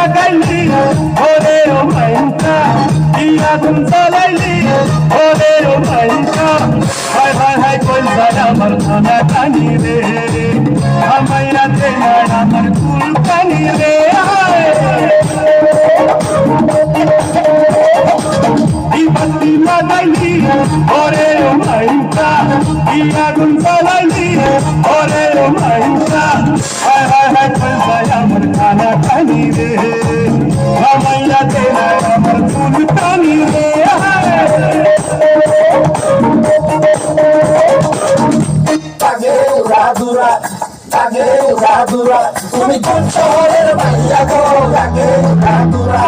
লাগাইলি ওরে ও মাইনটা কি আগুন জ্বালাইলি ওরে ও মাইনটা হায় হায় হায় কইল যায় আমার খানা কানি রে আমাইয়া দেনার আমার কুল কানি রে বাতি লাগাইলি ওরে ও মাইনটা কি আগুন জ্বালাইলি ওরে ও মাইনটা হায় হায় হায় কইল যায় আমার খানা কানি রে আমাইয়া দেনার আমার কুল কানি রে তুমি কোন শহরের মাইয়া গো লাগে রাধুরা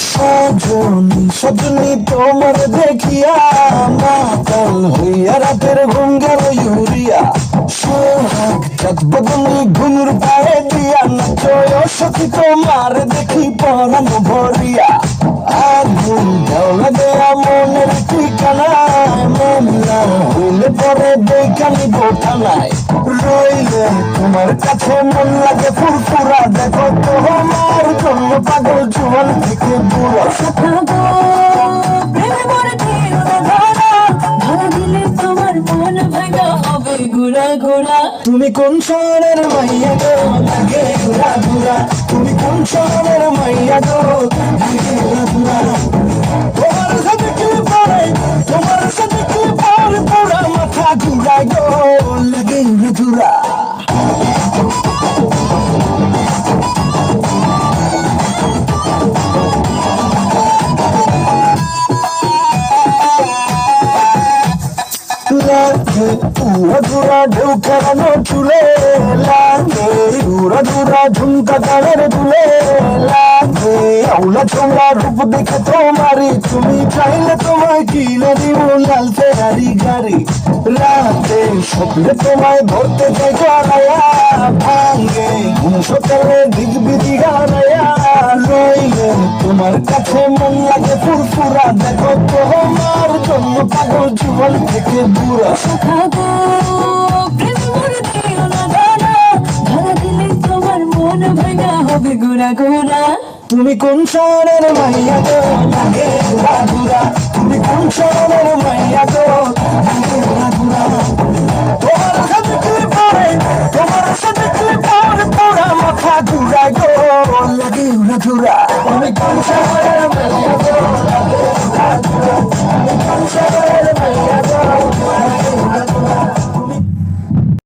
সজনী সজনী তোমার দেখিয়া মাতাল হইয়া রাতের ঘুম গেল ইউরিয়া সোহাগ চাঁদ বদনি ঘুমুর পায়ে দিয়া নাচয় সখী তোমার দেখি পরানো ভরিয়া আগুন ঢালা দেয়া মনের ঠিকানায় মনলা হইলে পরে দেখানি বোঠানায় রইলে তোমার কাছে মন লাগে ফুরফুরা দেখো তোমার জন্য পাগল জুয়ান থেকে বুড়া তুমি কোন শহরের মাইয়া গো লাগে ঘুরা ঘুরা তুমি কোন শহরের মাইয়া গো লাগে ঘুরা ঘুরা তোমার সাথে কি পড়ে তোমার সাথে কি পড়ে পুরা মাথা ঘুরা গো লাগে ঘুরা ঘুরা উড়া দুরা ঢেউ খেলানো চুলে লাগে উড়া দুরা ঝুমকা কানের দুলে লাগে আউলা চোলা রূপ দেখে তোমারি তুমি চাইলে তোমায় কিনে দিব লাল ফেরারি গাড়ি রাতে স্বপ্নে তোমায় ধরতে চাই গলায়া ভাঙ্গে সকালে দিক বিধি গানায়া রইলে তোমার কাছে মন লাগে ফুরফুরা দেখো তোমার জন্য পাগল জীবন থেকে বুড়া তুমি কোন শহরের মাইয়া গো লাগে ঘুরা ঘুরা তুমি কোন শহরের মাইয়া গো লাগে ঘুরা ঘুরা তোমার সাথে কি পড়ে তোমার সাথে কি পড়ে পুরা মাথা ঘুরা গো লাগে ঘুরা ঘুরা তুমি কোন শহরের